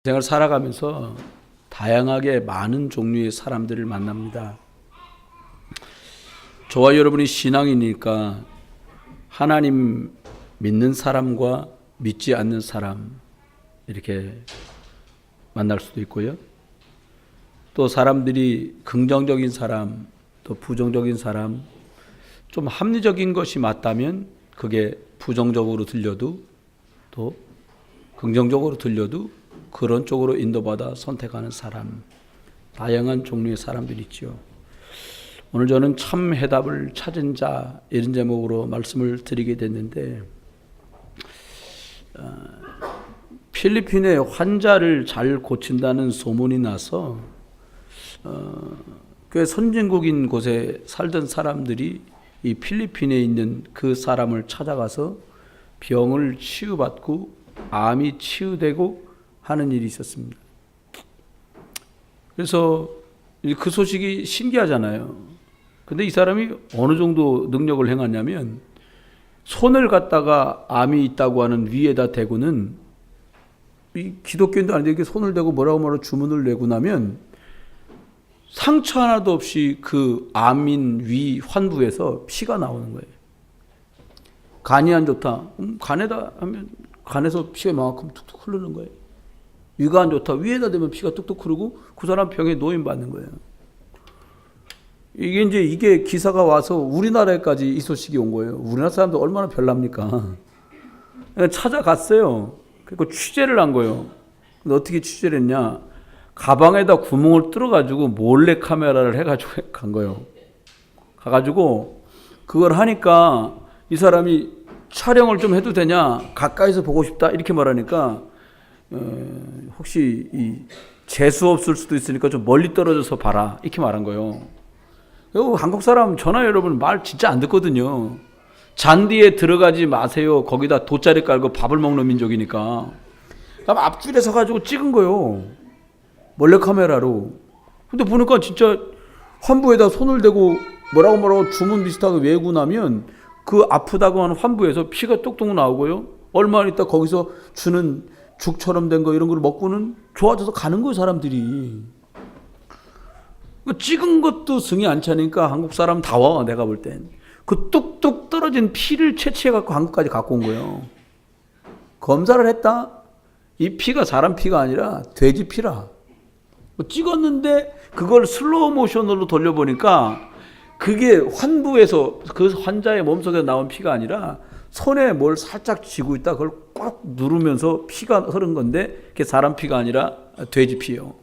생활 살아가면서 다양하게 많은 종류의 사람들을 만납니다. 저와 여러분이 신앙이니까 하나님 믿는 사람과 믿지 않는 사람 이렇게 만날 수도 있고요. 또 사람들이 긍정적인 사람, 또 부정적인 사람, 좀 합리적인 것이 맞다면 그게 부정적으로 들려도 또 긍정적으로 들려도 그런 쪽으로 인도받아 선택하는 사람, 다양한 종류의 사람들이 있죠. 오늘 저는 참 해답을 찾은 자 이런 제목으로 말씀을 드리게 됐는데, 필리핀의 환자를 잘 고친다는 소문이 나서 꽤 선진국인 곳에 살던 사람들이 이 필리핀에 있는 그 사람을 찾아가서 병을 치유받고 암이 치유되고 하는 일이 있었습니다. 그래서 그 소식이 신기하잖아요. 근데 이 사람이 어느 정도 능력을 행하냐면, 손을 갖다가 암이 있다고 하는 위에다 대고는, 이 기독교인도 아닌데 이렇게 손을 대고 뭐라고 주문을 내고 나면 상처 하나도 없이 그 암인 위 환부에서 피가 나오는 거예요. 간이 안 좋다. 간에다 하면 간에서 피가 이만큼 툭툭 흐르는 거예요. 위가 안 좋다. 위에다 대면 피가 뚝뚝 흐르고 그 사람 병에 노인받는 거예요. 이게 기사가 와서 우리나라에까지 이 소식이 온 거예요. 우리나라 사람들 얼마나 별납니까? 찾아갔어요. 그리고 취재를 한 거예요. 근데 어떻게 취재를 했냐? 가방에다 구멍을 뚫어가지고 몰래 카메라를 해가지고 간 거예요. 가가지고 그걸 하니까 이 사람이 촬영을 좀 해도 되냐? 가까이서 보고 싶다. 이렇게 말하니까 혹시 재수 없을 수도 있으니까 좀 멀리 떨어져서 봐라. 이렇게 말한 거예요. 한국 사람 전화 여러분 말 진짜 안 듣거든요. 잔디에 들어가지 마세요. 거기다 돗자리 깔고 밥을 먹는 민족이니까. 그럼 앞줄에 서가지고 찍은 거예요. 몰래 카메라로. 근데 보니까 진짜 환부에다 손을 대고 뭐라고 주문 비슷하게 외우고 나면 그 아프다고 하는 환부에서 피가 뚝뚝 나오고요. 얼마 있다 거기서 주는 죽처럼 된 거 이런 걸 먹고는 좋아져서 가는 거예요, 사람들이. 찍은 것도 승이 안 차니까 한국 사람 다 와, 내가 볼 땐. 그 뚝뚝 떨어진 피를 채취해갖고 한국까지 갖고 온 거예요. 검사를 했다? 이 피가 사람 피가 아니라 돼지 피라. 찍었는데 그걸 슬로우 모션으로 돌려보니까 그게 환부에서 그 환자의 몸속에 나온 피가 아니라 손에 뭘 살짝 쥐고 있다 그걸 꽉 누르면서 피가 흐른 건데 그게 사람 피가 아니라 돼지 피예요.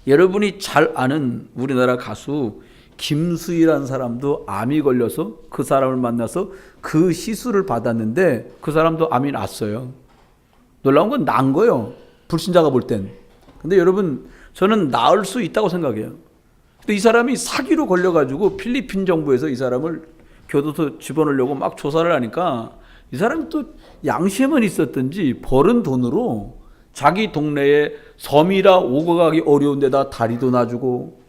여러분이 잘 아는 우리나라 가수 김수희라는 사람도 암이 걸려서 그 사람을 만나서 그 시술을 받았는데 그 사람도 암이 났어요. 놀라운 건 난 거예요. 불신자가 볼 땐. 근데 여러분, 저는 나을 수 있다고 생각해요. 근데 이 사람이 사기로 걸려가지고 필리핀 정부에서 이 사람을 교도소 집어넣으려고 막 조사를 하니까 이 사람이 또 양심은 있었던지 버는 돈으로 자기 동네에 섬이라 오고 가기 어려운 데다 다리도 놔주고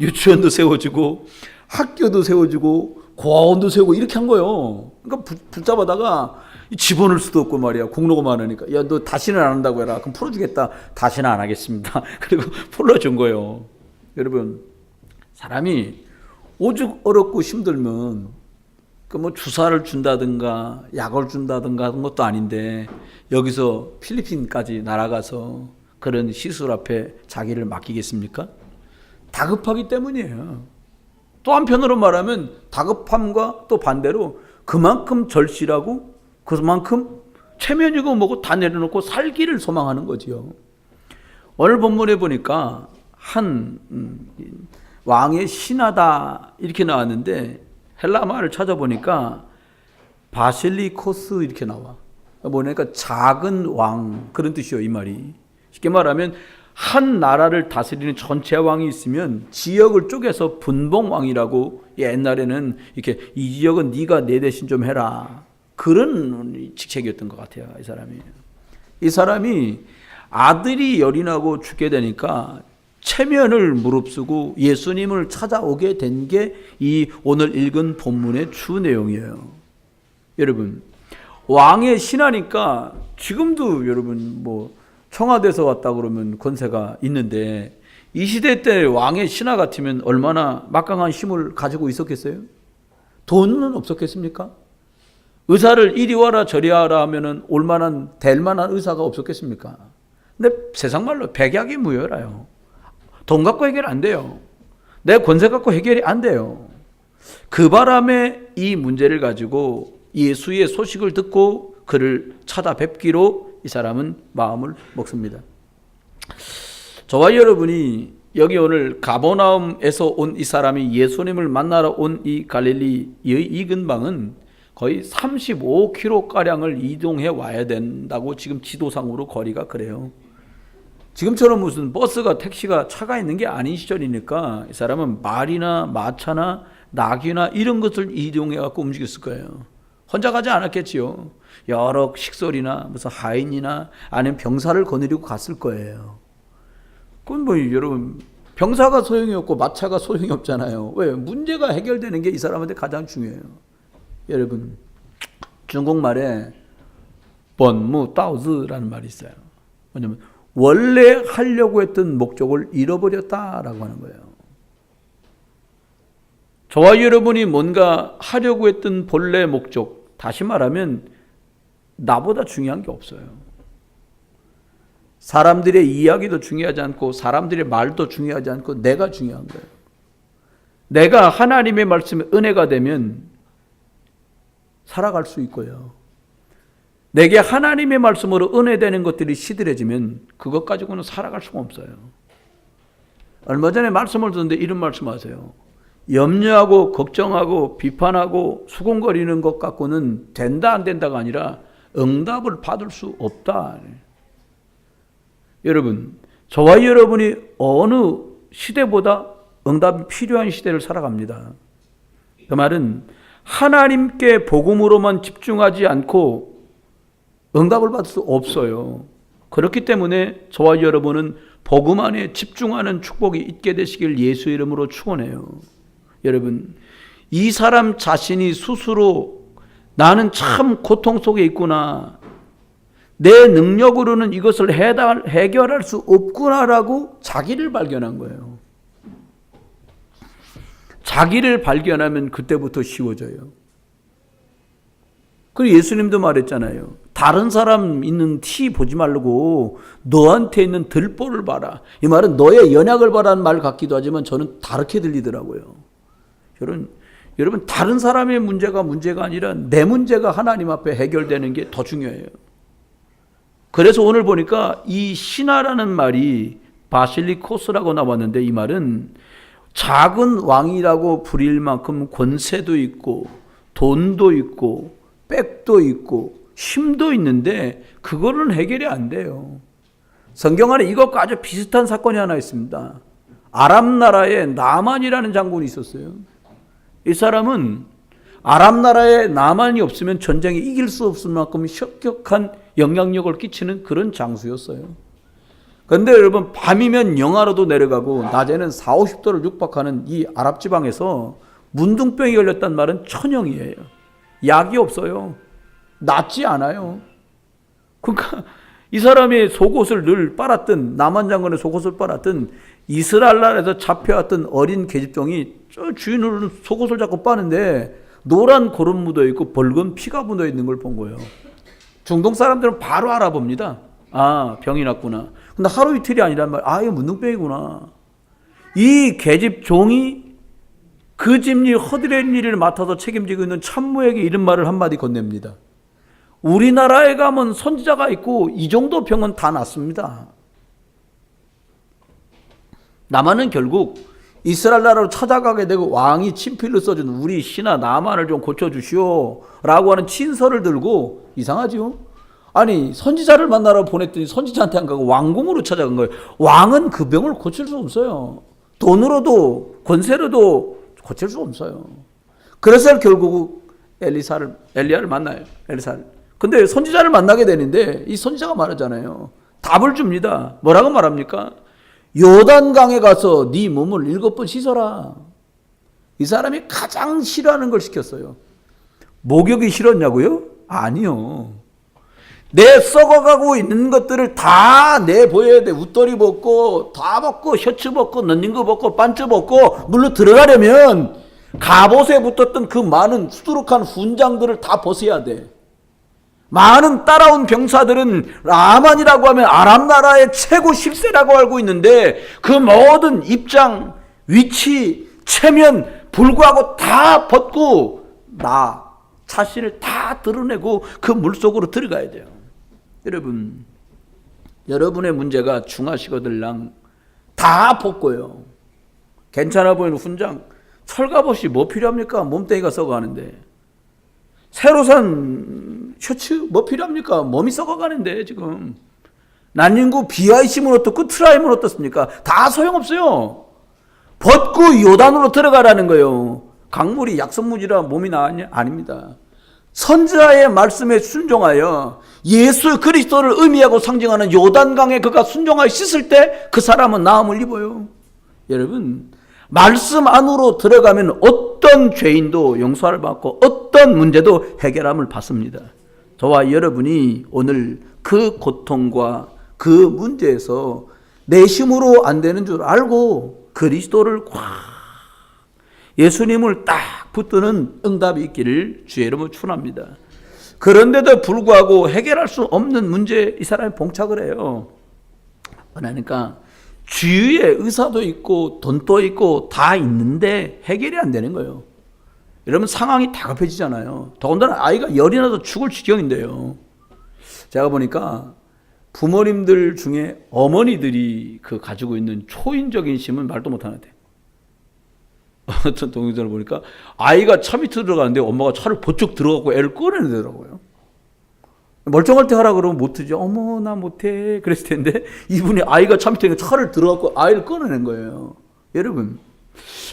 유치원도 세워주고 학교도 세워주고 고아원도 세우고 이렇게 한 거예요. 그러니까 붙잡아다가 집어넣을 수도 없고 말이야. 공로가 많으니까. 야, 너 다시는 안 한다고 해라. 그럼 풀어주겠다. 다시는 안 하겠습니다. 그리고 풀어준 거예요. 여러분, 사람이 오죽 어렵고 힘들면 그 뭐 주사를 준다든가 약을 준다든가 하는 것도 아닌데 여기서 필리핀까지 날아가서 그런 시술 앞에 자기를 맡기겠습니까? 다급하기 때문이에요. 또 한편으로 말하면 다급함과 또 반대로 그만큼 절실하고 그만큼 체면이고 뭐고 다 내려놓고 살기를 소망하는 거지요. 오늘 본문에 보니까 한 왕의 신하다 이렇게 나왔는데 헬라 말을 찾아보니까 바실리코스 이렇게 나와. 뭐냐니까 작은 왕 그런 뜻이요, 이 말이. 쉽게 말하면 한 나라를 다스리는 전체 왕이 있으면 지역을 쪼개서 분봉왕이라고 옛날에는 이렇게 이 지역은 네가 내 대신 좀 해라. 그런 직책이었던 것 같아요, 이 사람이. 이 사람이 아들이 열이 나고 죽게 되니까 체면을 무릅쓰고 예수님을 찾아오게 된 게 이 오늘 읽은 본문의 주 내용이에요. 여러분, 왕의 신하니까 지금도 여러분 뭐 청와대에서 왔다 그러면 권세가 있는데 이 시대 때 왕의 신하 같으면 얼마나 막강한 힘을 가지고 있었겠어요? 돈은 없었겠습니까? 의사를 이리 와라 저리 와라 하면은 올만한 될 만한 의사가 없었겠습니까? 근데 세상 말로 백약이 무효라요. 돈 갖고 해결 안 돼요. 내 권세 갖고 해결이 안 돼요. 그 바람에 이 문제를 가지고 예수의 소식을 듣고 그를 찾아뵙기로 이 사람은 마음을 먹습니다. 저와 여러분이 여기 오늘 가버나움에서 온 이 사람이 예수님을 만나러 온 이 갈릴리의 이 근방은 거의 35km가량을 이동해 와야 된다고 지금 지도상으로 거리가 그래요. 지금처럼 무슨 버스가 택시가 차가 있는 게 아닌 시절이니까 이 사람은 말이나 마차나 나귀나 이런 것을 이동해 갖고 움직였을 거예요. 혼자 가지 않았겠지요. 여러 식솔이나 무슨 하인이나 아니면 병사를 거느리고 갔을 거예요. 그건 뭐 여러분 병사가 소용이 없고 마차가 소용이 없잖아요. 왜? 문제가 해결되는 게 이 사람한테 가장 중요해요. 여러분 중국말에 번무 따오즈라는 말이 있어요. 뭐냐면 원래 하려고 했던 목적을 잃어버렸다라고 하는 거예요. 저와 여러분이 뭔가 하려고 했던 본래 목적, 다시 말하면 나보다 중요한 게 없어요. 사람들의 이야기도 중요하지 않고 사람들의 말도 중요하지 않고 내가 중요한 거예요. 내가 하나님의 말씀에 은혜가 되면 살아갈 수 있고요. 내게 하나님의 말씀으로 은혜되는 것들이 시들해지면 그것 가지고는 살아갈 수가 없어요. 얼마 전에 말씀을 듣는데 이런 말씀하세요. 염려하고 걱정하고 비판하고 수군거리는 것 갖고는 된다 안 된다가 아니라 응답을 받을 수 없다. 여러분, 저와 여러분이 어느 시대보다 응답이 필요한 시대를 살아갑니다. 그 말은 하나님께 복음으로만 집중하지 않고 응답을 받을 수 없어요. 그렇기 때문에 저와 여러분은 복음 안에 집중하는 축복이 있게 되시길 예수 이름으로 축원해요. 여러분, 이 사람 자신이 스스로 나는 참 고통 속에 있구나. 내 능력으로는 이것을 해결할 수 없구나라고 자기를 발견한 거예요. 자기를 발견하면 그때부터 쉬워져요. 그리고 예수님도 말했잖아요. 다른 사람 있는 티 보지 말고 너한테 있는 들보를 봐라. 이 말은 너의 연약을 봐라는 말 같기도 하지만 저는 다르게 들리더라고요. 여러분 다른 사람의 문제가 아니라 내 문제가 하나님 앞에 해결되는 게 더 중요해요. 그래서 오늘 보니까 이 신하라는 말이 바실리코스라고 나왔는데 이 말은 작은 왕이라고 불릴 만큼 권세도 있고 돈도 있고 백도 있고 힘도 있는데 그거는 해결이 안 돼요. 성경 안에 이것과 아주 비슷한 사건이 하나 있습니다. 아람 나라에 나만이라는 장군이 있었어요. 이 사람은 아람 나라에 나만이 없으면 전쟁에 이길 수 없을 만큼 혁혁한 영향력을 끼치는 그런 장수였어요. 그런데 여러분 밤이면 영하로도 내려가고 낮에는 40, 50도를 육박하는 이 아랍 지방에서 문둥병이 걸렸단 말은 천형이에요. 약이 없어요. 낫지 않아요. 그러니까 이 사람이 속옷을 늘 빨았던 나만 장군의 속옷을 빨았던 이스라엘 나라에서 잡혀왔던 어린 계집종이 저 주인으로는 속옷을 자꾸 빠는데 노란 고름 묻어 있고 붉은 피가 묻어 있는 걸 본 거예요. 중동 사람들은 바로 알아봅니다. 아, 병이 났구나. 근데 하루 이틀이 아니란 말이야. 아, 이거 문둥병이구나. 이 계집종이 그 집 일 허드렛 일을 맡아서 책임지고 있는 참모에게 이런 말을 한마디 건넵니다. 우리나라에 가면 선지자가 있고 이 정도 병은 다 낫습니다. 나만은 결국 이스라엘 나라로 찾아가게 되고 왕이 친필로 써준 우리 신하 나만을 좀 고쳐주시오 라고 하는 친서를 들고 이상하지요? 아니 선지자를 만나러 보냈더니 선지자한테 안 가고 왕궁으로 찾아간 거예요. 왕은 그 병을 고칠 수 없어요. 돈으로도 권세로도 고칠 수 없어요. 그래서 결국 엘리야를 만나요. 엘리사를. 근데 선지자를 만나게 되는데 이 선지자가 말하잖아요. 답을 줍니다. 뭐라고 말합니까? 요단강에 가서 네 몸을 7번 씻어라. 이 사람이 가장 싫어하는 걸 시켰어요. 목욕이 싫었냐고요? 아니요. 내 썩어가고 있는 것들을 다 내보여야 돼. 웃돌이 벗고 다 벗고 셔츠 벗고 런닝거 벗고 반츠 벗고 물로 들어가려면 갑옷에 붙었던 그 많은 수두룩한 훈장들을 다 벗어야 돼. 많은 따라온 병사들은 라만이라고 하면 아람 나라의 최고 10세라고 알고 있는데 그 모든 입장, 위치, 체면 불구하고 다 벗고 나 자신을 다 드러내고 그 물속으로 들어가야 돼요. 여러분, 여러분의 문제가 중하시거들랑 다 벗고요. 괜찮아 보이는 훈장, 철갑옷이 뭐 필요합니까? 몸뚱이가 썩어가는데. 새로 산 셔츠 뭐 필요합니까? 몸이 썩어가는데 지금. 난닝구 비하이심은 어떻고 트라임은 어떻습니까? 다 소용없어요. 벗고 요단으로 들어가라는 거예요. 강물이 약성무지라 몸이 나았냐? 아닙니다. 선지자의 말씀에 순종하여 예수 그리스도를 의미하고 상징하는 요단강에 그가 순종하여 씻을 때 그 사람은 나음을 입어요. 여러분, 말씀 안으로 들어가면 어떤 죄인도 용서를 받고 어떤 문제도 해결함을 받습니다. 저와 여러분이 오늘 그 고통과 그 문제에서 내 힘으로 안 되는 줄 알고 그리스도를 예수님을 딱 붙드는 응답이 있기를 주의 이름으로 축원합니다. 그런데도 불구하고 해결할 수 없는 문제에 이 사람이 봉착을 해요. 그러니까 주위에 의사도 있고 돈도 있고 다 있는데 해결이 안 되는 거예요. 여러분, 상황이 다급해지잖아요. 더군다나 아이가 열이 나서 죽을 지경인데요. 제가 보니까 부모님들 중에 어머니들이 그 가지고 있는 초인적인 힘은 말도 못하는데, 어떤 동영상을 보니까 아이가 차 밑으로 들어가는데 엄마가 차를 번쩍 들어가고 애를 꺼내내더라고요. 멀쩡할 때 하라 그러면 못하죠. 어머, 나 못해. 그랬을 텐데 이분이 아이가 차 밑에 차를 들어가고 아이를 꺼내낸 거예요. 여러분,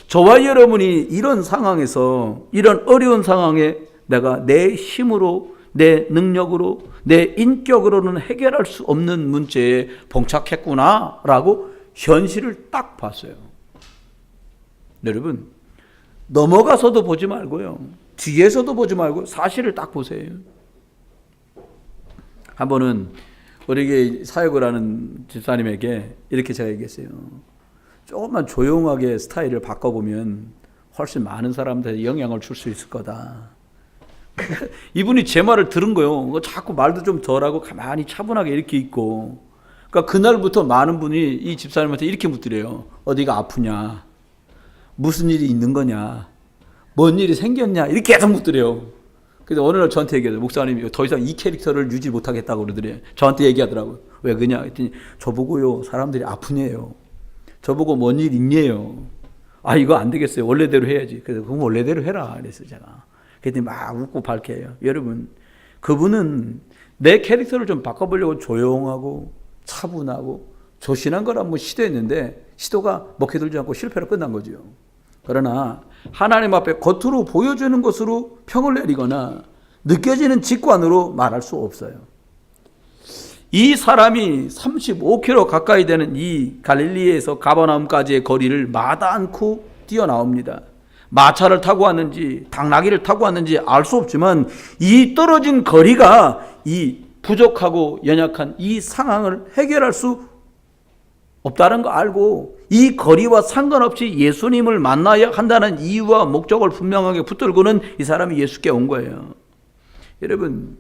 저와 여러분이 이런 상황에서, 이런 어려운 상황에 내가 내 힘으로, 내 능력으로, 내 인격으로는 해결할 수 없는 문제에 봉착했구나라고 현실을 딱 봤어요. 여러분, 넘어가서도 보지 말고요, 뒤에서도 보지 말고 사실을 딱 보세요. 한 번은 우리 사역을 하는 집사님에게 이렇게 제가 얘기했어요. 조금만 조용하게 스타일을 바꿔보면 훨씬 많은 사람들한테 영향을 줄 수 있을 거다. 이분이 제 말을 들은 거예요. 자꾸 말도 좀 덜하고 가만히 차분하게 이렇게 있고. 그러니까 그날부터 많은 분이 이 집사님한테 이렇게 묻더래요. 어디가 아프냐? 무슨 일이 있는 거냐? 뭔 일이 생겼냐? 이렇게 계속 묻더래요. 그래서 어느 날 저한테 얘기하더라고요. 목사님이 더 이상 이 캐릭터를 유지 못하겠다고 그러더래요. 저한테 얘기하더라고요. 왜 그러냐? 했더니 저보고요, 사람들이 아프네요. 저보고 뭔 일 있네요. 아, 이거 안 되겠어요. 원래대로 해야지. 그래서 그럼 원래대로 해라. 그랬어요, 제가. 그랬더니 막 웃고 밝혀요. 여러분, 그분은 내 캐릭터를 좀 바꿔보려고 조용하고 차분하고 조신한 걸 한번 시도했는데 시도가 먹혀들지 않고 실패로 끝난 거죠. 그러나 하나님 앞에 겉으로 보여주는 것으로 평을 내리거나 느껴지는 직관으로 말할 수 없어요. 이 사람이 35km 가까이 되는 이 갈릴리에서 가버나움까지의 거리를 마다 않고 뛰어나옵니다. 마차를 타고 왔는지 당나귀를 타고 왔는지 알 수 없지만 이 떨어진 거리가 이 부족하고 연약한 이 상황을 해결할 수 없다는 거 알고 이 거리와 상관없이 예수님을 만나야 한다는 이유와 목적을 분명하게 붙들고는 이 사람이 예수께 온 거예요. 여러분,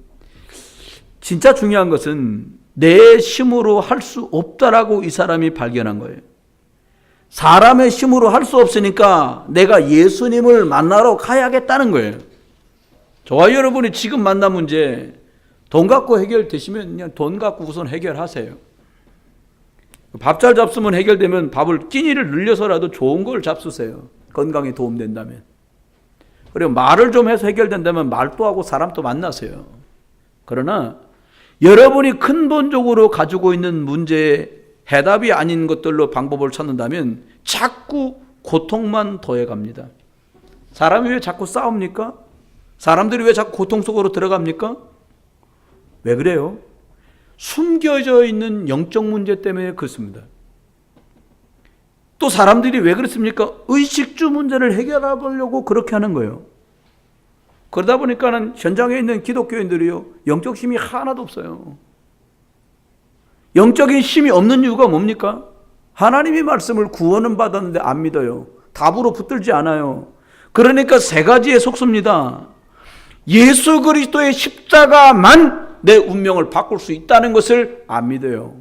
진짜 중요한 것은 내 힘으로 할 수 없다라고 이 사람이 발견한 거예요. 사람의 힘으로 할 수 없으니까 내가 예수님을 만나러 가야겠다는 거예요. 저와 여러분이 지금 만난 문제, 돈 갖고 해결되시면 그냥 돈 갖고 우선 해결하세요. 밥 잘 잡수면 해결되면 밥을 끼니를 늘려서라도 좋은 걸 잡수세요. 건강에 도움된다면. 그리고 말을 좀 해서 해결된다면 말도 하고 사람도 만나세요. 그러나 여러분이 근본적으로 가지고 있는 문제에 해답이 아닌 것들로 방법을 찾는다면 자꾸 고통만 더해갑니다. 사람이 왜 자꾸 싸웁니까? 사람들이 왜 자꾸 고통 속으로 들어갑니까? 왜 그래요? 숨겨져 있는 영적 문제 때문에 그렇습니다. 또 사람들이 왜 그렇습니까? 의식주 문제를 해결하려고 그렇게 하는 거예요. 그러다 보니까는 현장에 있는 기독교인들이요, 영적 힘이 하나도 없어요. 영적인 힘이 없는 이유가 뭡니까? 하나님의 말씀을 구원은 받았는데 안 믿어요. 답으로 붙들지 않아요. 그러니까 세 가지에 속습니다. 예수 그리스도의 십자가만 내 운명을 바꿀 수 있다는 것을 안 믿어요.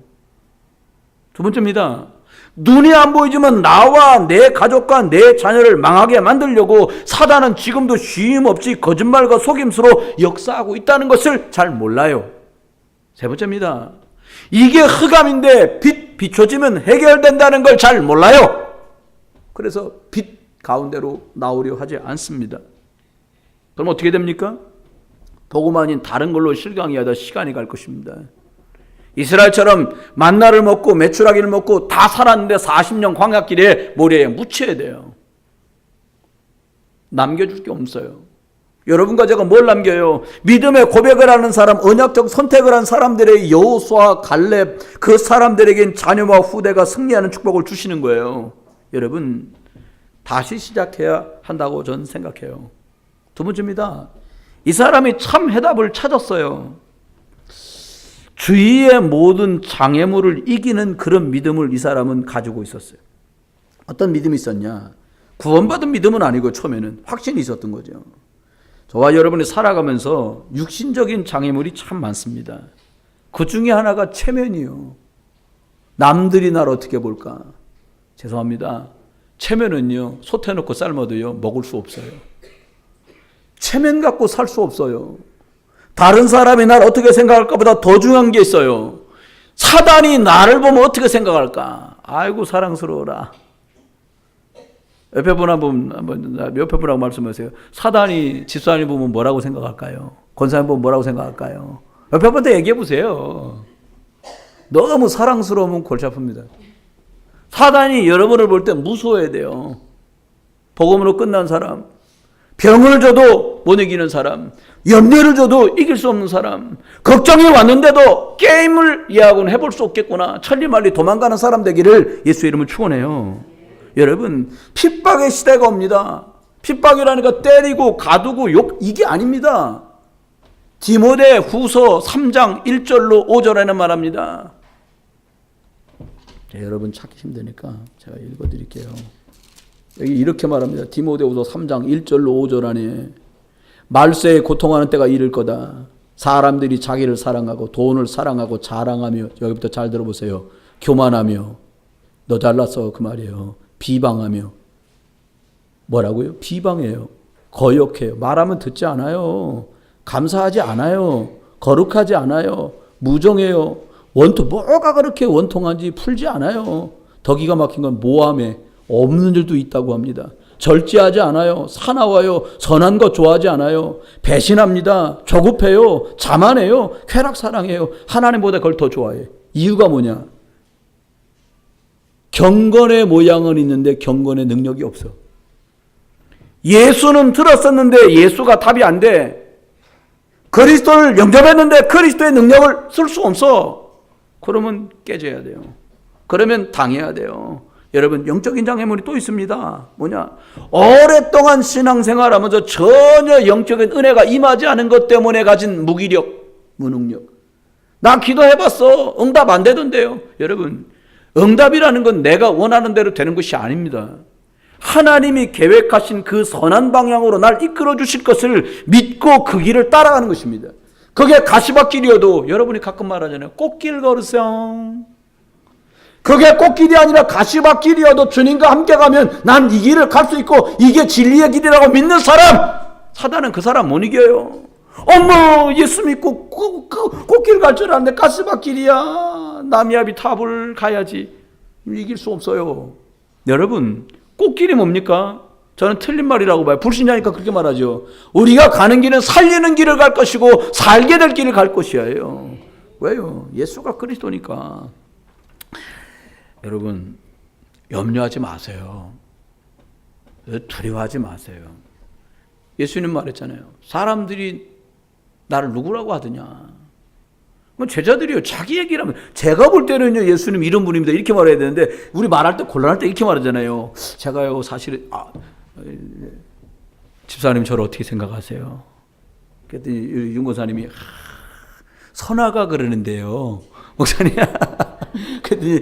두 번째입니다. 눈이 안 보이지만 나와 내 가족과 내 자녀를 망하게 만들려고 사단은 지금도 쉼 없이 거짓말과 속임수로 역사하고 있다는 것을 잘 몰라요. 세 번째입니다. 이게 흑암인데 빛 비춰지면 해결된다는 걸 잘 몰라요. 그래서 빛 가운데로 나오려 하지 않습니다. 그럼 어떻게 됩니까? 복음 아닌 다른 걸로 실강이하다 시간이 갈 것입니다. 이스라엘처럼 만나를 먹고 메추라기를 먹고 다 살았는데 40년 광야길에 모래에 묻혀야 돼요. 남겨줄 게 없어요. 여러분과 제가 뭘 남겨요? 믿음의 고백을 하는 사람, 언약적 선택을 한 사람들의 여호수아, 갈렙, 그 사람들에겐 자녀와 후대가 승리하는 축복을 주시는 거예요. 여러분, 다시 시작해야 한다고 저는 생각해요. 두 번째입니다. 이 사람이 참 해답을 찾았어요. 주위의 모든 장애물을 이기는 그런 믿음을 이 사람은 가지고 있었어요. 어떤 믿음이 있었냐? 구원받은 믿음은 아니고 처음에는 확신이 있었던 거죠. 저와 여러분이 살아가면서 육신적인 장애물이 참 많습니다. 그 중에 하나가 체면이요. 남들이 날 어떻게 볼까? 죄송합니다. 체면은요, 솥해놓고 삶아도요, 먹을 수 없어요. 체면 갖고 살 수 없어요. 다른 사람이 날 어떻게 생각할까 보다 더 중요한 게 있어요. 사단이 나를 보면 어떻게 생각할까? 아이고 사랑스러워라. 옆에 분 한번 옆에 분하고 말씀하세요. 사단이 집사님 보면 뭐라고 생각할까요? 권사님 보면 뭐라고 생각할까요? 옆에 분한테 얘기해 보세요. 너무 사랑스러우면 골치 아픕니다. 사단이 여러분을 볼 때 무서워야 돼요. 복음으로 끝난 사람, 병을 줘도 못 이기는 사람, 염려를 줘도 이길 수 없는 사람, 걱정이 왔는데도 게임을 이해하고는 해볼 수 없겠구나, 천리말리 도망가는 사람 되기를 예수 이름을 축원해요. 여러분, 핍박의 시대가 옵니다. 핍박이라니까 때리고 가두고 욕, 이게 아닙니다. 디모데 후서 3장 1절로 5절에는 말합니다. 여러분 찾기 힘드니까 제가 읽어드릴게요. 여기 이렇게 말합니다. 디모데후서 3장 1절로 5절 안에 말세에 고통하는 때가 이를 거다. 사람들이 자기를 사랑하고 돈을 사랑하고 자랑하며, 여기부터 잘 들어보세요. 교만하며, 너 잘났어 그 말이에요. 비방하며, 뭐라고요? 비방해요. 거역해요. 말하면 듣지 않아요. 감사하지 않아요. 거룩하지 않아요. 무정해요. 뭐가 그렇게 원통한지 풀지 않아요. 더 기가 막힌 건 모함에 없는 일도 있다고 합니다. 절제하지 않아요. 사나워요. 선한 것 좋아하지 않아요. 배신합니다. 조급해요. 자만해요. 쾌락 사랑해요. 하나님보다 그걸 더 좋아해. 이유가 뭐냐? 경건의 모양은 있는데 경건의 능력이 없어. 예수는 들었었는데 예수가 답이 안 돼. 그리스도를 영접했는데 그리스도의 능력을 쓸 수 없어. 그러면 깨져야 돼요. 그러면 당해야 돼요. 여러분, 영적인 장애물이 또 있습니다. 뭐냐? 오랫동안 신앙생활하면서 전혀 영적인 은혜가 임하지 않은 것 때문에 가진 무기력, 무능력. 나 기도해봤어. 응답 안 되던데요. 여러분, 응답이라는 건 내가 원하는 대로 되는 것이 아닙니다. 하나님이 계획하신 그 선한 방향으로 날 이끌어 주실 것을 믿고 그 길을 따라가는 것입니다. 그게 가시밭길이어도 여러분이 가끔 말하잖아요. 꽃길 걸으세요. 그게 꽃길이 아니라 가시밭길이어도 주님과 함께 가면 난 이 길을 갈 수 있고 이게 진리의 길이라고 믿는 사람, 사단은 그 사람 못 이겨요. 어머, 예수 믿고 꽃길 갈 줄 아는데 가시밭길이야. 나미아비 탑을 가야지. 이길 수 없어요. 여러분, 꽃길이 뭡니까? 저는 틀린 말이라고 봐요. 불신자니까 그렇게 말하죠. 우리가 가는 길은 살리는 길을 갈 것이고 살게 될 길을 갈 것이에요. 왜요? 예수가 그리스도니까. 여러분, 염려하지 마세요. 두려워하지 마세요. 예수님 말했잖아요. 사람들이 나를 누구라고 하더냐. 제자들이요, 자기 얘기를 하면, 제가 볼 때는요, 예수님 이런 분입니다 이렇게 말해야 되는데, 우리 말할 때 곤란할 때 이렇게 말하잖아요. 제가요 사실은 집사님 저를 어떻게 생각하세요? 그랬더니 윤 권사님이 선화가 그러는데요. 목사님. 그랬더니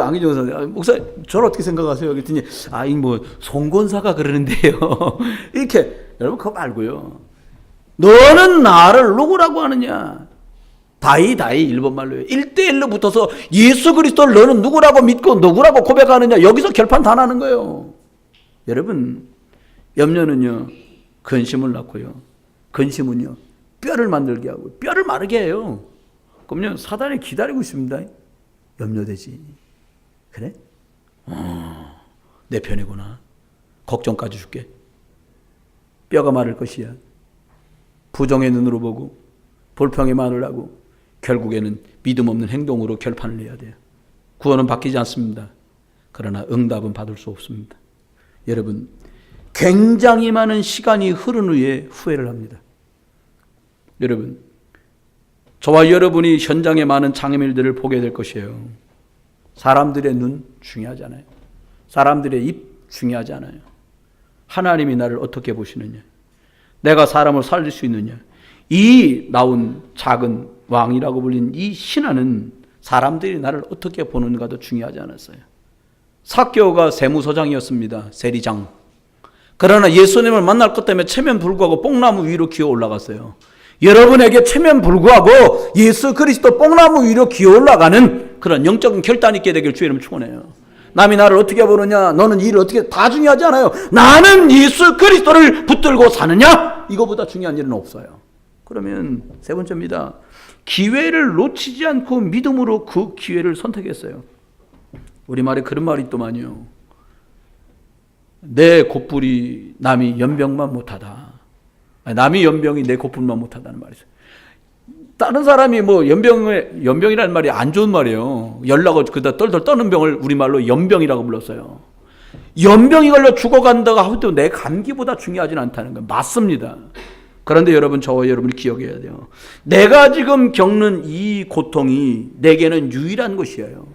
안기정 선생님, 목사 저를 어떻게 생각하세요? 그랬더니 이 뭐 송권사가 그러는데요. 이렇게 여러분 그거 말고요. 너는 나를 누구라고 하느냐? 다이 일본말로요. 1대1로 붙어서 예수 그리스도를 너는 누구라고 믿고 누구라고 고백하느냐? 여기서 결판 다 나는 거예요. 여러분 염려는요 근심을 낳고요. 근심은요 뼈를 만들게 하고 뼈를 마르게 해요. 그럼요 사단이 기다리고 있습니다. 염려되지. 그래? 내 편이구나. 걱정까지 줄게. 뼈가 마를 것이야. 부정의 눈으로 보고 불평의 말을 하고 결국에는 믿음 없는 행동으로 결판을 내야 돼요. 구원은 바뀌지 않습니다. 그러나 응답은 받을 수 없습니다. 여러분 굉장히 많은 시간이 흐른 후에 후회를 합니다. 여러분 저와 여러분이 현장에 많은 장애물들을 보게 될 것이에요. 사람들의 눈 중요하잖아요. 사람들의 입 중요하잖아요. 하나님이 나를 어떻게 보시느냐, 내가 사람을 살릴 수 있느냐, 이 나온 작은 왕이라고 불린 이 신하는 사람들이 나를 어떻게 보는가도 중요하지 않았어요. 삭개오가 세무서장이었습니다. 세리장. 그러나 예수님을 만날 것 때문에 체면 불구하고 뽕나무 위로 기어 올라갔어요. 여러분에게 체면 불구하고 예수 그리스도 뽕나무 위로 기어 올라가는 그런 영적인 결단이 있게 되길 주의 이름으로 축원해요. 남이 나를 어떻게 보느냐, 너는 일을 어떻게, 다 중요하지 않아요. 나는 예수 그리스도를 붙들고 사느냐, 이거보다 중요한 일은 없어요. 그러면 세 번째입니다. 기회를 놓치지 않고 믿음으로 그 기회를 선택했어요. 우리말에 그런 말이 있더만요. 내 곧불이 남이 연병만 못하다. 남이 연병이 내 곧불만 못하다는 말이죠. 다른 사람이 뭐 연병이라는 말이 안 좋은 말이에요. 열나고 그다 떨떨 떠는 병을 우리말로 연병이라고 불렀어요. 연병이 걸려 죽어간다고 하도 내 감기보다 중요하진 않다는 건 맞습니다. 그런데 여러분, 저와 여러분이 기억해야 돼요. 내가 지금 겪는 이 고통이 내게는 유일한 것이에요.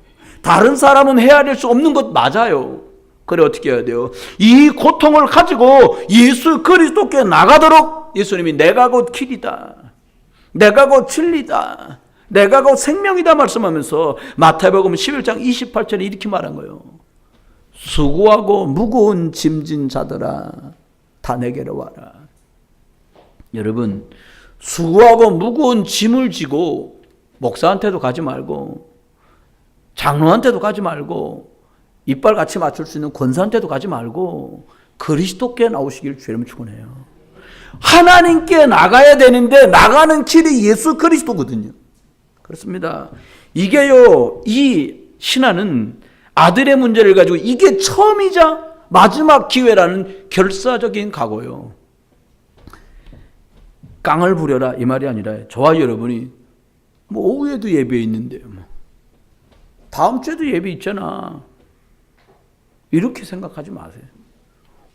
다른 사람은 헤아릴 수 없는 것 맞아요. 그래 어떻게 해야 돼요? 이 고통을 가지고 예수 그리스도께 나가도록 예수님이 내가 곧 길이다, 내가 곧 진리다, 내가 곧 생명이다 말씀하면서 마태복음 11장 28절에 이렇게 말한 거예요. 수고하고 무거운 짐진 자들아 다 내게로 와라. 여러분, 수고하고 무거운 짐을 지고 목사한테도 가지 말고 장로한테도 가지 말고 이빨 같이 맞출 수 있는 권사한테도 가지 말고 그리스도께 나오시길 주님을 축원해요. 하나님께 나가야 되는데 나가는 길이 예수 그리스도거든요. 그렇습니다. 이게요, 이 신하는 아들의 문제를 가지고 이게 처음이자 마지막 기회라는 결사적인 각오요. 깡을 부려라 이 말이 아니라 저와 여러분이 뭐 오후에도 예배 있는데요, 뭐 다음 주에도 예배 있잖아, 이렇게 생각하지 마세요.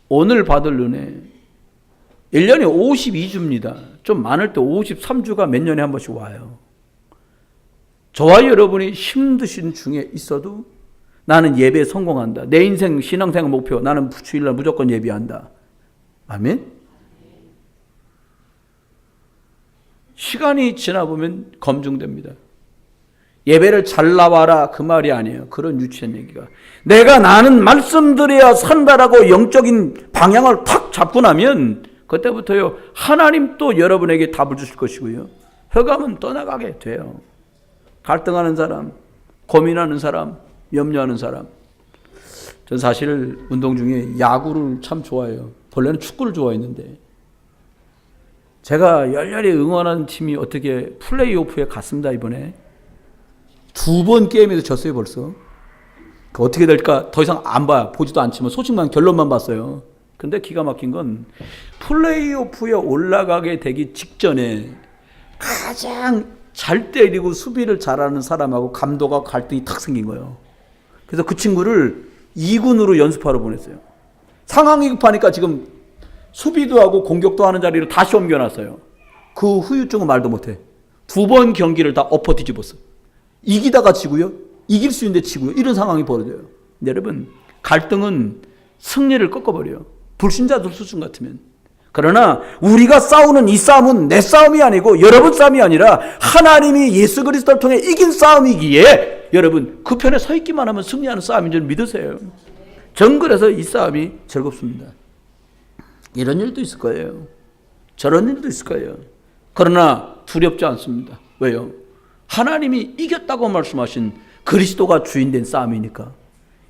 오늘 받을 은혜 1년에 52주입니다. 좀 많을 때 53주가 몇 년에 한 번씩 와요. 저와 여러분이 힘드신 중에 있어도 나는 예배에 성공한다. 내 인생 신앙생활 목표, 나는 주일날 무조건 예배한다. 아멘? 시간이 지나보면 검증됩니다. 예배를 잘 나와라 그 말이 아니에요. 그런 유치한 얘기가. 나는 말씀드려야 산다라고 영적인 방향을 탁 잡고 나면 그때부터요 하나님 또 여러분에게 답을 주실 것이고요. 흑암은 떠나가게 돼요. 갈등하는 사람, 고민하는 사람, 염려하는 사람. 전 사실 운동 중에 야구를 참 좋아해요. 본래는 축구를 좋아했는데 제가 열렬히 응원하는 팀이 어떻게 플레이오프에 갔습니다. 이번에 2번 게임에서 졌어요. 벌써. 어떻게 될까 더 이상 안 봐. 보지도 않지만 소식만 결론만 봤어요. 근데 기가 막힌 건 플레이오프에 올라가게 되기 직전에 가장 잘 때리고 수비를 잘하는 사람하고 감독하고 갈등이 탁 생긴 거예요. 그래서 그 친구를 2군으로 연습하러 보냈어요. 상황이 급하니까 지금 수비도 하고 공격도 하는 자리로 다시 옮겨놨어요. 그 후유증은 말도 못해. 2번 경기를 다 엎어 뒤집었어. 이기다가 지고요, 이길 수 있는데 지고요, 이런 상황이 벌어져요. 여러분, 갈등은 승리를 꺾어버려요. 불신자들 수준 같으면. 그러나 우리가 싸우는 이 싸움은 내 싸움이 아니고 여러분 싸움이 아니라 하나님이 예수 그리스도를 통해 이긴 싸움이기에 여러분 그 편에 서 있기만 하면 승리하는 싸움인 줄 믿으세요. 전 그래서 이 싸움이 즐겁습니다. 이런 일도 있을 거예요. 저런 일도 있을 거예요. 그러나 두렵지 않습니다. 왜요? 하나님이 이겼다고 말씀하신 그리스도가 주인된 싸움이니까.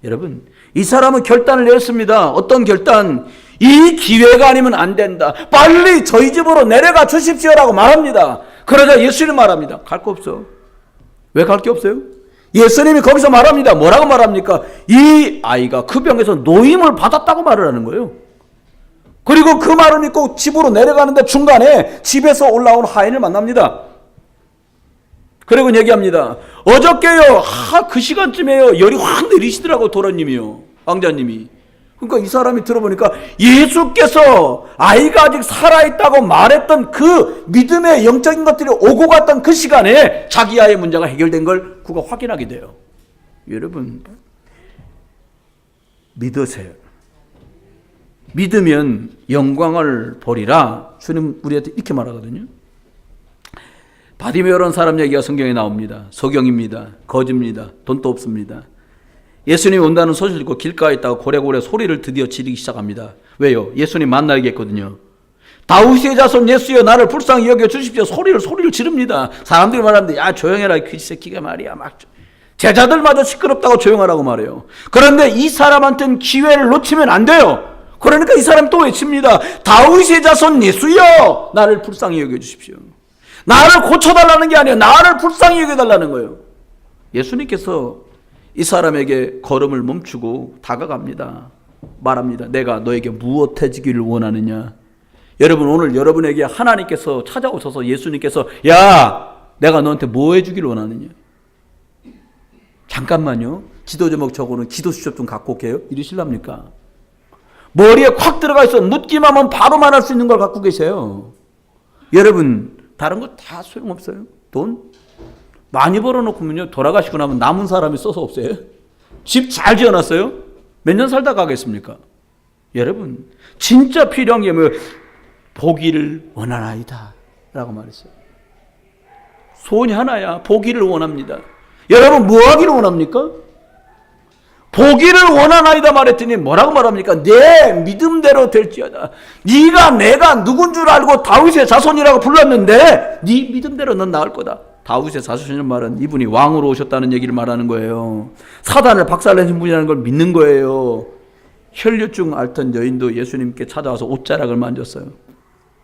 여러분, 이 사람은 결단을 내렸습니다. 어떤 결단? 이 기회가 아니면 안 된다. 빨리 저희 집으로 내려가 주십시오라고 말합니다. 그러자 예수님 말합니다. 갈 거 없어. 왜 갈 게 없어요? 예수님이 거기서 말합니다. 뭐라고 말합니까? 이 아이가 그 병에서 노임을 받았다고 말을 하는 거예요. 그리고 그 말을 믿고 집으로 내려가는데 중간에 집에서 올라온 하인을 만납니다. 그리고 얘기합니다. 어저께요, 그 시간쯤에요, 열이 확 내리시더라고, 도련님이요, 왕자님이. 그러니까 이 사람이 들어보니까 예수께서 아이가 아직 살아있다고 말했던 그 믿음의 영적인 것들이 오고 갔던 그 시간에 자기 아이의 문제가 해결된 걸 그가 확인하게 돼요. 여러분, 믿으세요. 믿으면 영광을 보리라. 주님 우리한테 이렇게 말하거든요. 바디메오라는 사람 얘기가 성경에 나옵니다. 소경입니다. 거지입니다. 돈도 없습니다. 예수님이 온다는 소식을 듣고 길가에 있다가 고래고래 소리를 드디어 지르기 시작합니다. 왜요? 예수님 만나야겠거든요. 다윗의 자손 예수여 나를 불쌍히 여겨 주십시오. 소리를 지릅니다. 사람들이 말하는데 야 조용해라 그 새끼가 말이야. 막 제자들마저 시끄럽다고 조용하라고 말해요. 그런데 이 사람한테는 기회를 놓치면 안 돼요. 그러니까 이 사람 또 외칩니다. 다윗의 자손 예수여 나를 불쌍히 여겨 주십시오. 나를 고쳐달라는 게 아니에요. 나를 불쌍히 여겨달라는 거예요. 예수님께서 이 사람에게 걸음을 멈추고 다가갑니다. 말합니다. 내가 너에게 무엇해지기를 원하느냐. 여러분 오늘 여러분에게 하나님께서 찾아오셔서 예수님께서 야 내가 너한테 뭐 해주기를 원하느냐. 잠깐만요. 지도 제목 적어놓은 기도 수첩 좀 갖고 올게요. 이러실랍니까? 머리에 콱 들어가 있어. 묻기만 하면 바로 말할 수 있는 걸 갖고 계세요. 여러분 다른 거 다 소용없어요. 돈 많이 벌어놓고면요 돌아가시고 나면 남은 사람이 써서 없어요. 집 잘 지어놨어요. 몇 년 살다 가겠습니까? 여러분 진짜 필요한 게 뭐예요? 보기를 원하나이다 라고 말했어요. 소원이 하나야. 보기를 원합니다. 여러분 뭐 하기를 원합니까? 보기를 원하나이다 말했더니 뭐라고 말합니까? 내 믿음대로 될지어다. 네가 내가 누군 줄 알고 다윗의 자손이라고 불렀는데 네 믿음대로 넌 나을 거다. 다윗의 자손이라는 말은 이분이 왕으로 오셨다는 얘기를 말하는 거예요. 사단을 박살내신 분이라는 걸 믿는 거예요. 혈류증 앓던 여인도 예수님께 찾아와서 옷자락을 만졌어요.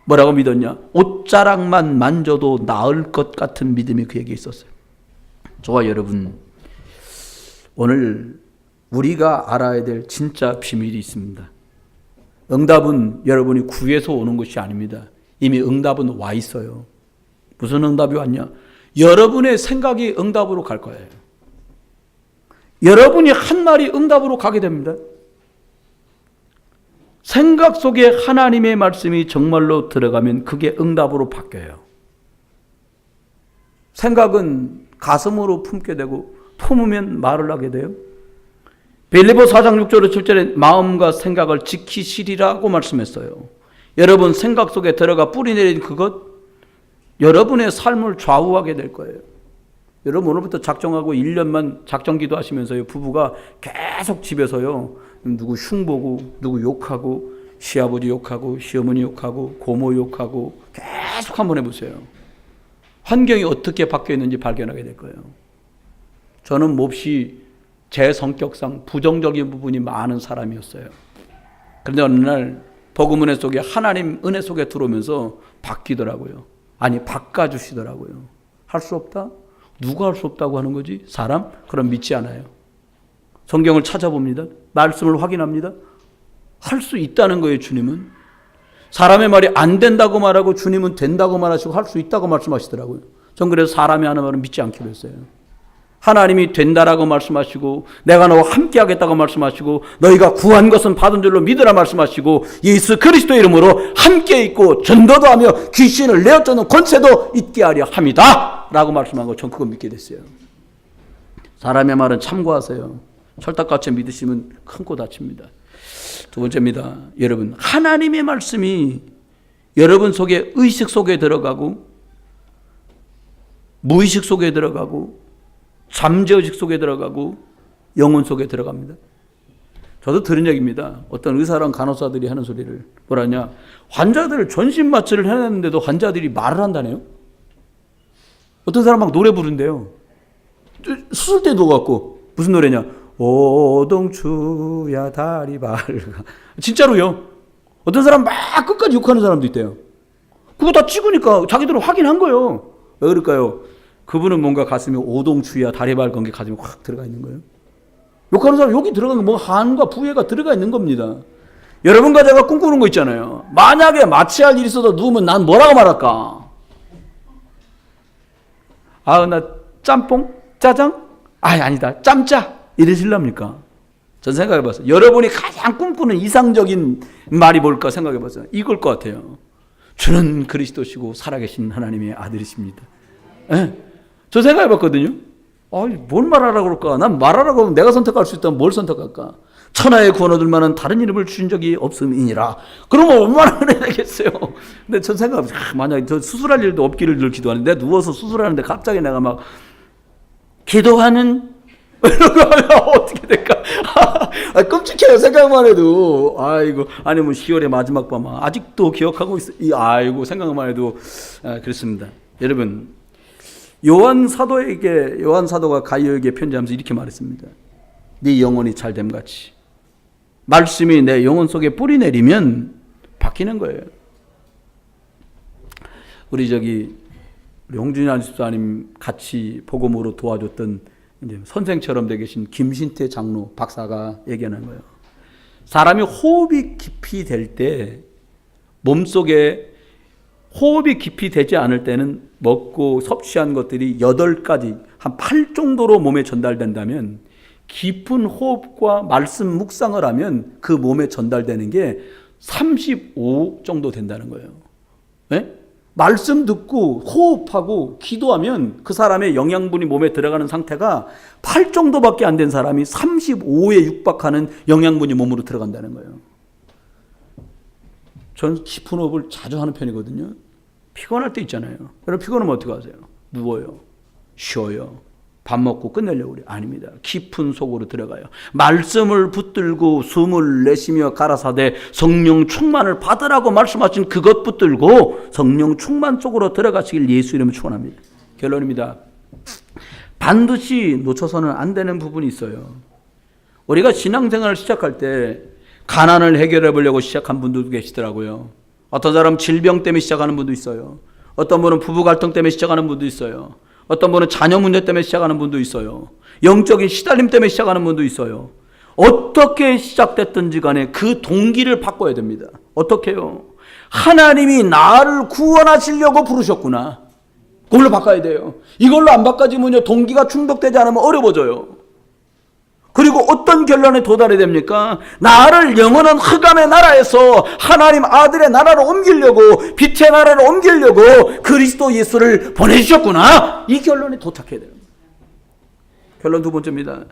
뭐라고 믿었냐? 옷자락만 만져도 나을 것 같은 믿음이 그에게 있었어요. 저와 여러분 오늘 우리가 알아야 될 진짜 비밀이 있습니다. 응답은 여러분이 구해서 오는 것이 아닙니다. 이미 응답은 와 있어요. 무슨 응답이 왔냐? 여러분의 생각이 응답으로 갈 거예요. 여러분이 한 말이 응답으로 가게 됩니다. 생각 속에 하나님의 말씀이 정말로 들어가면 그게 응답으로 바뀌어요. 생각은 가슴으로 품게 되고 품으면 말을 하게 돼요. 빌립보 4장 6절로 7절에 마음과 생각을 지키시리라고 말씀했어요. 여러분 생각 속에 들어가 뿌리내린 그것 여러분의 삶을 좌우하게 될 거예요. 여러분 오늘부터 작정하고 1년만 작정기도 하시면서요. 부부가 계속 집에서요. 누구 흉보고 누구 욕하고 시아버지 욕하고 시어머니 욕하고 고모 욕하고 계속 한번 해보세요. 환경이 어떻게 바뀌었는지 발견하게 될 거예요. 저는 몹시 제 성격상 부정적인 부분이 많은 사람이었어요. 그런데 어느 날 복음 은혜 속에 하나님 은혜 속에 들어오면서 바뀌더라고요. 아니 바꿔주시더라고요. 할 수 없다? 누가 할 수 없다고 하는 거지? 사람? 그럼 믿지 않아요. 성경을 찾아봅니다. 말씀을 확인합니다. 할 수 있다는 거예요. 주님은. 사람의 말이 안 된다고 말하고 주님은 된다고 말하시고 할 수 있다고 말씀하시더라고요. 전 그래서 사람이 하는 말은 믿지 않기로 했어요. 하나님이 된다라고 말씀하시고 내가 너와 함께 하겠다고 말씀하시고 너희가 구한 것은 받은 줄로 믿으라 말씀하시고 예수 그리스도의 이름으로 함께 있고 전도도 하며 귀신을 내어쫓는 권세도 있게 하려 함이다 라고 말씀한 거 전 그거 믿게 됐어요. 사람의 말은 참고하세요. 철딱같이 믿으시면 큰 코 다칩니다. 두 번째입니다. 여러분 하나님의 말씀이 여러분 속에 의식 속에 들어가고 무의식 속에 들어가고 잠재의식 속에 들어가고 영혼 속에 들어갑니다. 저도 들은 얘기입니다. 어떤 의사랑 간호사들이 하는 소리를 뭐라냐, 환자들 전신 마취를 해놨는데도 환자들이 말을 한다네요. 어떤 사람 막 노래 부른대요. 수술대도 갖고 무슨 노래냐, 오동추야 다리 밝아. 진짜로요. 어떤 사람 막 끝까지 욕하는 사람도 있대요. 그거 다 찍으니까 자기들은 확인한 거예요. 왜 그럴까요? 그분은 뭔가 가슴에 오동추야 다리 밝은 게 가슴에 확 들어가 있는 거예요. 욕하는 사람 여기 들어간 거 뭐 한과 부해가 들어가 있는 겁니다. 여러분과 제가 꿈꾸는 거 있잖아요. 만약에 마취할 일이 있어서 누우면 난 뭐라고 말할까? 아, 나 짬뽕? 짜장? 아니다. 짬짜. 이러실랍니까? 전 생각해봤어요. 여러분이 가장 꿈꾸는 이상적인 말이 뭘까 생각해봤어요. 이걸 것 같아요. 주는 그리스도시고 살아계신 하나님의 아들이십니다. 네. 저 생각해봤거든요. 뭘 말하라고 그럴까? 난 말하라고 하면 내가 선택할 수 있다면 뭘 선택할까? 천하의 구원 얻을 만한 다른 이름을 주신 적이 없음이니라. 그러면 얼마나 그래야 되겠어요? 근데 전 생각해봤어요. 만약에 저 수술할 일도 없기를 늘 기도하는데 누워서 수술하는데 갑자기 내가 막 기도하는 이러고 하면 어떻게 될까? 끔찍해요. 생각만 해도. 아이고, 아니면 10월의 마지막 밤 아직도 기억하고 있어. 아이고, 생각만 해도 그렇습니다. 여러분, 요한 사도가 가이오에게 편지하면서 이렇게 말했습니다. 네 영혼이 잘됨 같이 말씀이 내 영혼 속에 뿌리 내리면 바뀌는 거예요. 우리 홍준이 안집사님 같이 복음으로 도와줬던 이제 선생처럼 되 계신 김신태 장로 박사가 얘기하는 거예요. 사람이 호흡이 깊이 될 때 몸속에 호흡이 깊이 되지 않을 때는 먹고 섭취한 것들이 8가지, 한 8 정도로 몸에 전달된다면 깊은 호흡과 말씀 묵상을 하면 그 몸에 전달되는 게 35 정도 된다는 거예요. 네? 말씀 듣고 호흡하고 기도하면 그 사람의 영양분이 몸에 들어가는 상태가 8 정도밖에 안 된 사람이 35에 육박하는 영양분이 몸으로 들어간다는 거예요. 저는 깊은 호흡을 자주 하는 편이거든요. 피곤할 때 있잖아요. 여러분 피곤하면 어떻게 하세요? 누워요. 쉬어요. 밥 먹고 끝내려고 그래요. 아닙니다. 깊은 속으로 들어가요. 말씀을 붙들고 숨을 내쉬며 가라사대 성령 충만을 받으라고 말씀하신 그것 붙들고 성령 충만 속으로 들어가시길 예수 이름으로 축원합니다. 결론입니다. 반드시 놓쳐서는 안 되는 부분이 있어요. 우리가 신앙생활을 시작할 때 가난을 해결해 보려고 시작한 분들도 계시더라고요. 어떤 사람은 질병 때문에 시작하는 분도 있어요. 어떤 분은 부부 갈등 때문에 시작하는 분도 있어요. 어떤 분은 자녀 문제 때문에 시작하는 분도 있어요. 영적인 시달림 때문에 시작하는 분도 있어요. 어떻게 시작됐든지 간에 그 동기를 바꿔야 됩니다. 어떻게 해요? 하나님이 나를 구원하시려고 부르셨구나. 그걸로 바꿔야 돼요. 이걸로 안 바꿔지면요, 동기가 충족되지 않으면 어려워져요. 그리고 어떤 결론에 도달해야 됩니까? 나를 영원한 흑암의 나라에서 하나님 아들의 나라로 옮기려고, 빛의 나라로 옮기려고 그리스도 예수를 보내주셨구나. 이 결론에 도착해야 돼요. 결론 두 번째입니다.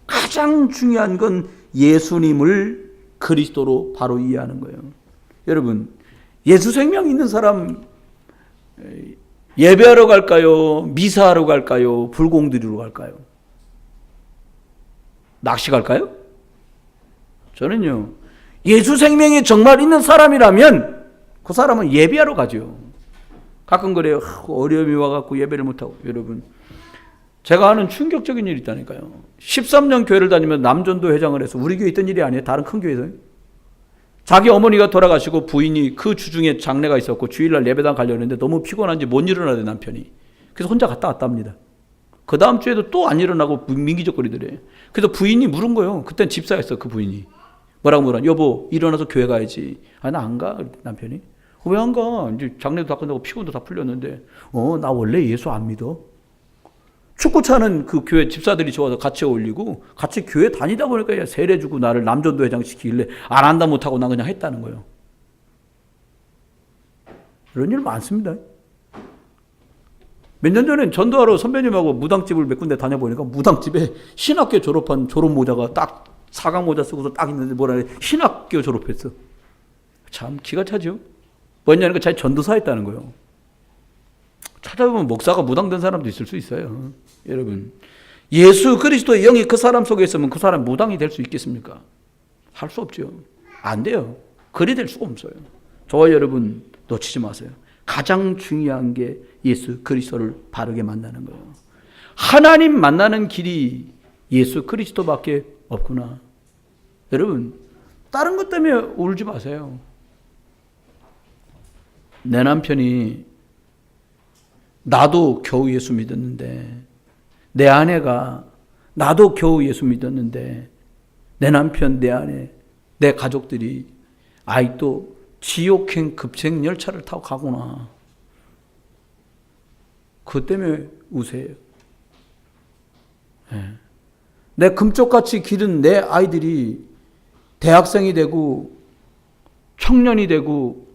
가장 중요한 건 예수님을 그리스도로 바로 이해하는 거예요. 여러분, 예수 생명 있는 사람 예배하러 갈까요? 미사하러 갈까요? 불공드리러 갈까요? 낚시 갈까요? 저는요, 예수 생명이 정말 있는 사람이라면 그 사람은 예배하러 가죠. 가끔 그래요. 어려움이 와갖고 예배를 못하고. 여러분, 제가 하는 충격적인 일이 있다니까요. 13년 교회를 다니면서 남전도 회장을 해서, 우리 교회 있던 일이 아니에요. 다른 큰 교회에서요. 자기 어머니가 돌아가시고 부인이 그 주중에 장례가 있었고 주일날 예배당 가려는데 너무 피곤한지 못 일어나대 남편이. 그래서 혼자 갔다 왔다 합니다. 그 다음 주에도 또 안 일어나고 민기적거리더래. 그래서 부인이 물은 거예요. 그땐 집사였어, 그 부인이. 뭐라고 물어? 여보, 일어나서 교회 가야지. 아, 나 안 가. 남편이. 왜 안 가? 이제 장례도 다 끝나고 피곤도 다 풀렸는데. 나 원래 예수 안 믿어. 축구차는 그 교회 집사들이 좋아서 같이 어울리고 같이 교회 다니다 보니까 세례 주고 나를 남전도 회장 시키길래 안 한다 못하고 나 그냥 했다는 거예요. 이런 일 많습니다. 몇 년 전에 전도하러 선배님하고 무당집을 몇 군데 다녀보니까 무당집에 신학교 졸업한 졸업 모자가 딱 사각 모자 쓰고서 딱 있는데 뭐라 해, 신학교 졸업했어. 참 기가 차죠. 뭐냐니까 자기 전도사였다는 거예요. 찾아보면 목사가 무당된 사람도 있을 수 있어요. 여러분, 예수 그리스도의 영이 그 사람 속에 있으면 그 사람 무당이 될 수 있겠습니까? 할 수 없죠. 안 돼요. 그리 될 수가 없어요. 저와 여러분 놓치지 마세요. 가장 중요한 게 예수 그리스도를 바르게 만나는 거예요. 하나님 만나는 길이 예수 그리스도밖에 없구나. 여러분, 다른 것 때문에 울지 마세요. 내 남편이 나도 겨우 예수 믿었는데, 내 아내가 나도 겨우 예수 믿었는데, 내 남편, 내 아내, 내 가족들이 아직도 지옥행 급행 열차를 타고 가구나. 그것 때문에 우세요. 네. 내 금쪽같이 기른 내 아이들이 대학생이 되고 청년이 되고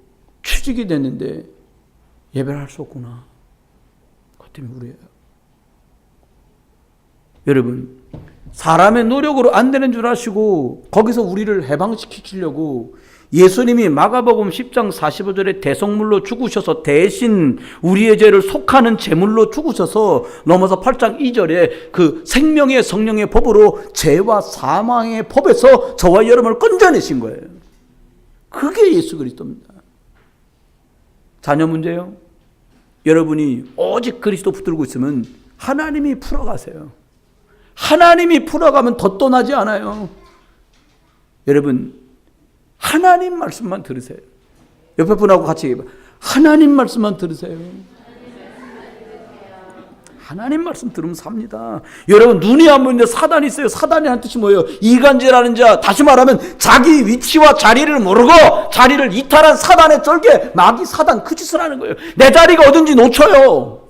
취직이 됐는데 예배를 할 수 없구나. 그것 때문에 우려요. 여러분, 사람의 노력으로 안 되는 줄 아시고 거기서 우리를 해방시키려고 예수님이 마가복음 10장 45절에 대속물로 죽으셔서 대신 우리의 죄를 속하는 제물로 죽으셔서 넘어서 8장 2절에 그 생명의 성령의 법으로 죄와 사망의 법에서 저와 여러분을 건져내신 거예요. 그게 예수 그리스도입니다. 자녀 문제요? 여러분이 오직 그리스도 붙들고 있으면 하나님이 풀어가세요. 하나님이 풀어가면 더 떠나지 않아요. 여러분, 하나님 말씀만 들으세요. 옆에 분하고 같이 얘기해봐. 하나님 말씀만 들으세요. 하나님 말씀 들으면 삽니다. 여러분, 눈이 안 보이는데 사단이 있어요. 사단이 한 뜻이 뭐예요? 이간질하는 자, 다시 말하면 자기 위치와 자리를 모르고 자리를 이탈한 사단의 쩔게 마귀 사단 그 짓을 하는 거예요. 내 자리가 어딘지 놓쳐요.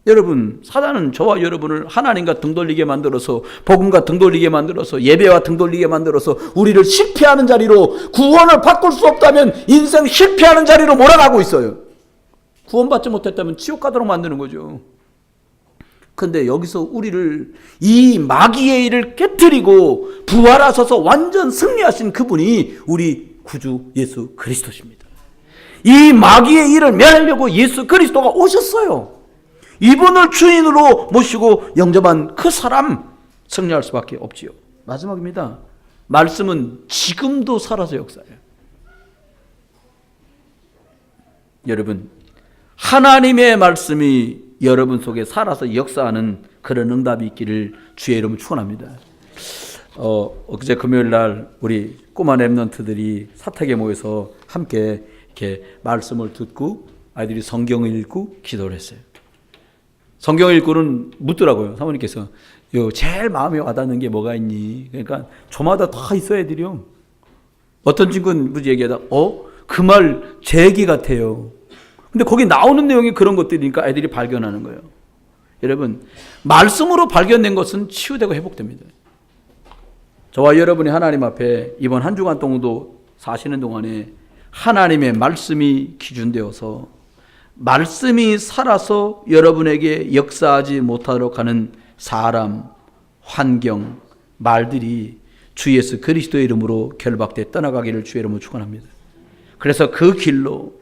여러분, 사단은 저와 여러분을 하나님과 등 돌리게 만들어서, 복음과 등 돌리게 만들어서, 예배와 등 돌리게 만들어서 우리를 실패하는 자리로, 구원을 바꿀 수 없다면 인생 실패하는 자리로 몰아가고 있어요. 구원받지 못했다면 지옥 가도록 만드는 거죠. 그런데 여기서 우리를, 이 마귀의 일을 깨트리고 부활하셔서 완전 승리하신 그분이 우리 구주 예수 그리스도십니다. 이 마귀의 일을 멸하려고 예수 그리스도가 오셨어요. 이분을 주인으로 모시고 영접한 그 사람 승리할 수밖에 없지요. 마지막입니다. 말씀은 지금도 살아서 역사해요. 여러분, 하나님의 말씀이 여러분 속에 살아서 역사하는 그런 응답이 있기를 주의 이름으로 축원합니다. 엊그제 금요일 날 우리 꼬마 랩런트들이 사택에 모여서 함께 이렇게 말씀을 듣고 아이들이 성경을 읽고 기도를 했어요. 성경 읽고는 묻더라고요. 사모님께서 제일 마음에 와닿는 게 뭐가 있니? 그러니까 저마다 다 있어요, 애들이요. 어떤 친구는 무지 얘기하다 그 말 제 얘기 같아요. 근데 거기 나오는 내용이 그런 것들이니까 애들이 발견하는 거예요. 여러분, 말씀으로 발견된 것은 치유되고 회복됩니다. 저와 여러분이 하나님 앞에 이번 한 주간 동안도 사시는 동안에 하나님의 말씀이 기준되어서 말씀이 살아서 여러분에게 역사하지 못하도록 하는 사람, 환경, 말들이 주 예수 그리스도의 이름으로 결박돼 떠나가기를 주의 이름으로 축원합니다. 그래서 그 길로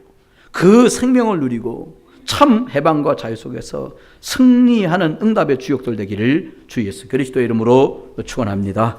그 생명을 누리고 참 해방과 자유 속에서 승리하는 응답의 주역들 되기를 주 예수 그리스도의 이름으로 축원합니다.